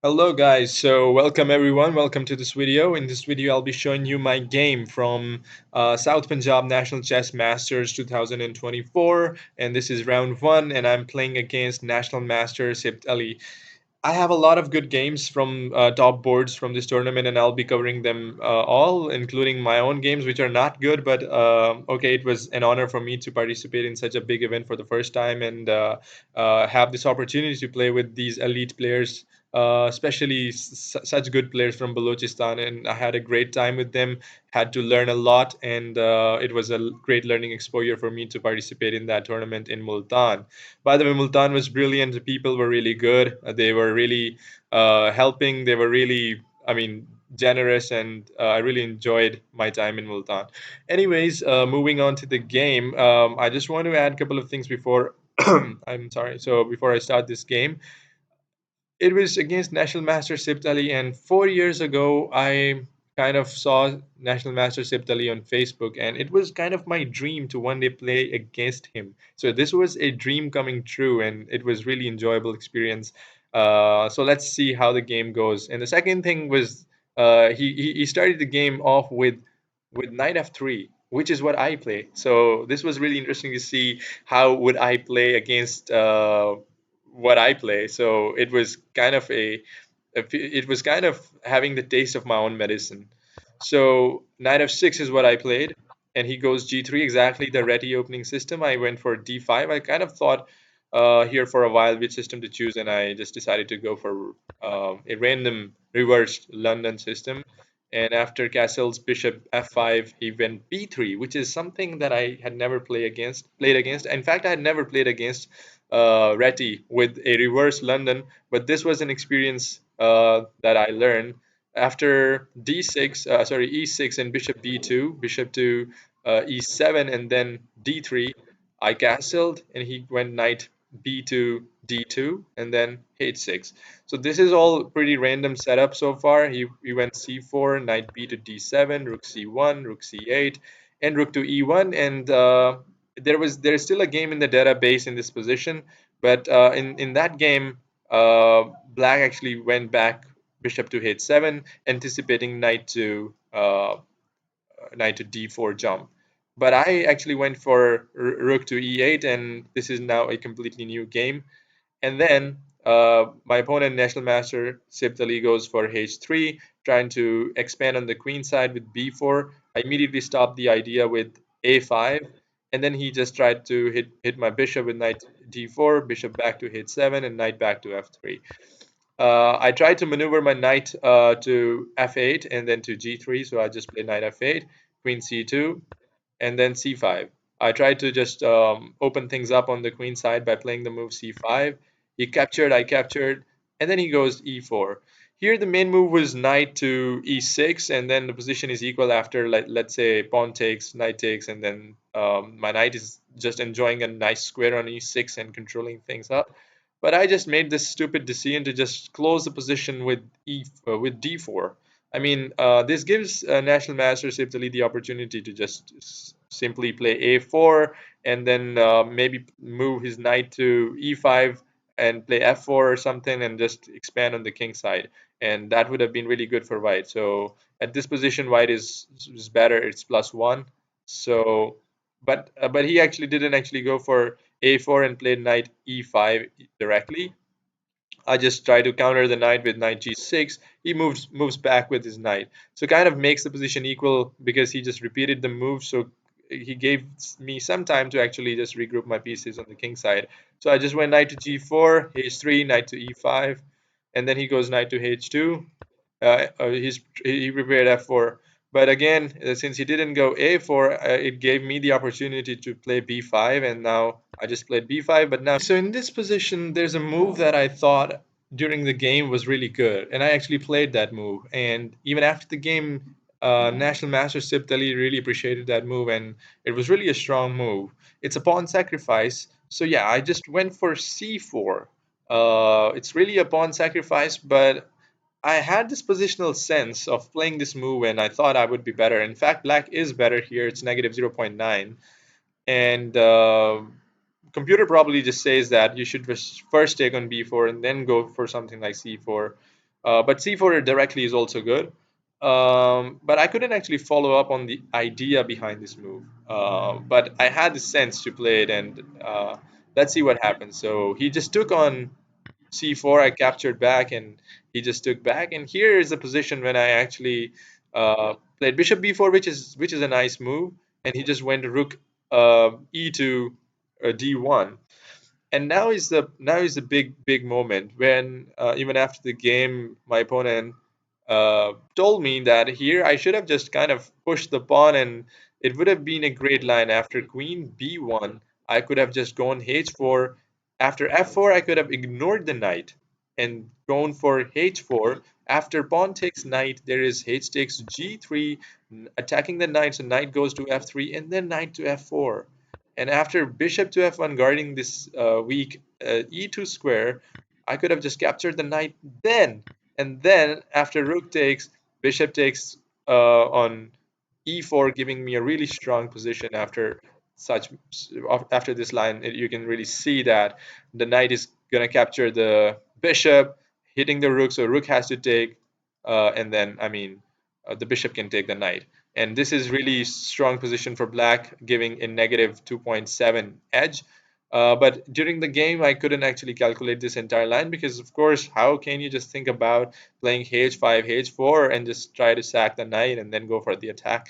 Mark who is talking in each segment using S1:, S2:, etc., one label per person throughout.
S1: Hello guys, so welcome everyone, welcome to this video. In this video I'll be showing you my game from South Punjab National Chess Masters 2024, and this is round 1 and I'm playing against National Master Sibt Ali. I have a lot of good games from top boards from this tournament, and I'll be covering them all, including my own games, which are not good. But okay, it was an honor for me to participate in such a big event for the first time and have this opportunity to play with these elite players, especially such good players from Balochistan. And I had a great time with them, had to learn a lot, and it was a great learning exposure for me to participate in that tournament in Multan. By the way, Multan was brilliant. The people were really good. They were really helping. They were really, generous, and I really enjoyed my time in Multan. Anyways, moving on to the game, I just want to add a couple of things before. I'm sorry. So before I start this game, it was against National Master Sibt Ali, and 4 years ago, I kind of saw National Master Sibt Ali on Facebook, and it was kind of my dream to one day play against him. So this was a dream coming true, and it was really enjoyable experience. So let's see how the game goes. And the second thing was he started the game off with knight f3, which is what I play. So this was really interesting to see how would I play against what I play. So it was kind of it was kind of having the taste of my own medicine. So knight f6 is what I played, and he goes g3, exactly the Reti opening system. I went for d5. I kind of thought here for a while which system to choose, and I just decided to go for a random reversed London system. And after Castle's bishop f5, he went b3, which is something that I had never played against. In fact, I had never played against Reti with a reverse London, but this was an experience that I learned after d6, sorry, e6 and bishop b2, bishop to e7, and then d3. I castled, and he went knight b2, d2, and then h6. So this is all pretty random setup so far. He went c4, knight b to d7, rook c1, rook c8, and rook to e1, and there's still a game in the database in this position, but in that game, black actually went back bishop to h7, anticipating knight to d4 jump. But I actually went for rook to e8, and this is now a completely new game. And then my opponent, National Master Sibt Ali, goes for h3, trying to expand on the queen side with b4. I immediately stopped the idea with a5, and then he just tried to hit my bishop with knight d4, bishop back to h7, and knight back to f3. I tried to maneuver my knight to f8 and then to g3, so I just played knight f8, queen c2, and then c5. I tried to just open things up on the queen side by playing the move c5. He captured, I captured, and then he goes e4. Here the main move was knight to e6, and then the position is equal after, let's say, pawn takes, knight takes, and then my knight is just enjoying a nice square on e6 and controlling things up. But I just made this stupid decision to just close the position with with d4. I mean, this gives National Master Sibtali the opportunity to just simply play a4 and then maybe move his knight to e5 and play f4 or something and just expand on the king side. And that would have been really good for white. So at this position, white is better. It's +1. So, but he actually didn't actually go for a4 and played knight e5 directly. I just try to counter the knight with knight g6. He moves back with his knight. So kind of makes the position equal because he just repeated the move. So he gave me some time to actually just regroup my pieces on the king side. So I just went knight to g4, h3, knight to e5, and then he goes knight to h2. He prepared f4. But again, since he didn't go a4, it gave me the opportunity to play b5, and now I just played b5. But now, so in this position, there's a move that I thought during the game was really good, and I actually played that move. And even after the game, National Master Sip Ali really appreciated that move, and it was really a strong move. It's a pawn sacrifice, so yeah, I just went for c4. It's really a pawn sacrifice, but I had this positional sense of playing this move and I thought I would be better. In fact, black is better here. It's negative zero point 0.9. And computer probably just says that you should just first take on b4 and then go for something like c4. But c4 directly is also good. But I couldn't actually follow up on the idea behind this move. But I had the sense to play it, and let's see what happens. So he just took on c4. I captured back, and he just took back. And here is the position when I actually played bishop b4, which is a nice move, and he just went rook e2 d1. And now is the big moment when even after the game my opponent told me that here I should have just kind of pushed the pawn, and it would have been a great line. After queen b1 I could have just gone h4. After f4 I could have ignored the knight and gone for h4. After pawn takes knight there is h takes g3, attacking the knight, so knight goes to f3 and then knight to f4. And after bishop to f1 guarding this weak e2 square, I could have just captured the knight then. And then after rook takes, bishop takes on e4, giving me a really strong position. Such After this line, you can really see that the knight is gonna capture the bishop, hitting the rook. So rook has to take, and then the bishop can take the knight. And this is really strong position for black, giving a negative 2.7 edge. But during the game, I couldn't actually calculate this entire line because, of course, how can you just think about playing h5, h4, and just try to sack the knight and then go for the attack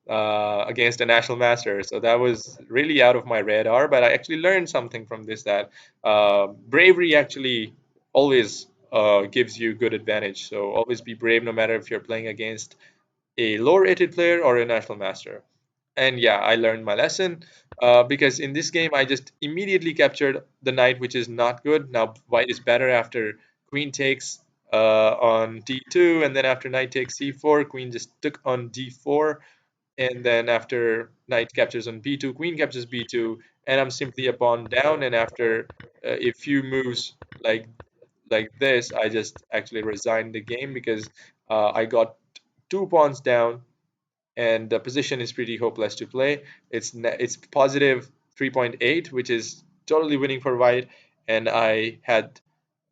S1: against a national master? So that was really out of my radar. But I actually learned something from this, that bravery actually always gives you good advantage. So always be brave, no matter if you're playing against a lower rated player or a national master. And yeah, I learned my lesson because in this game I just immediately captured the knight, which is not good. Now white is better after queen takes on d2, and then after knight takes c4, queen just took on d4, and then after knight captures on b2, queen captures b2, and I'm simply a pawn down. And after a few moves like this, I just actually resigned the game because I got two pawns down, and the position is pretty hopeless to play. It's positive 3.8, which is totally winning for white, and I had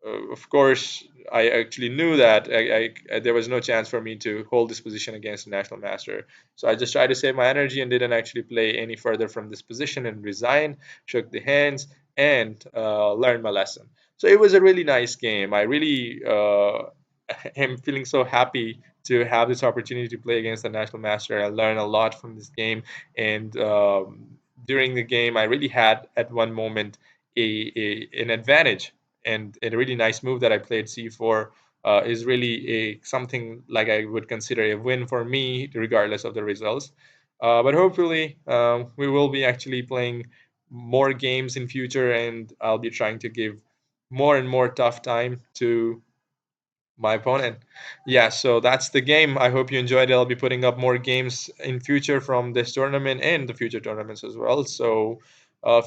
S1: of course, I actually knew that there was no chance for me to hold this position against a national master. So I just tried to save my energy and didn't actually play any further from this position and resigned, shook the hands, and learned my lesson. So it was a really nice game. I really am feeling so happy to have this opportunity to play against the national master. I learned a lot from this game, and during the game, I really had at one moment an advantage, and a really nice move that I played c4 is really something like I would consider a win for me, regardless of the results. But hopefully, we will be actually playing more games in future, and I'll be trying to give more and more tough time to my opponent. Yeah, so that's the game. I hope you enjoyed it. I'll be putting up more games in future from this tournament and the future tournaments as well. So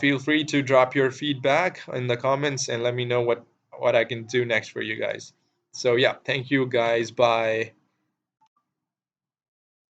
S1: feel free to drop your feedback in the comments and let me know what I can do next for you guys. So yeah, thank you guys. Bye.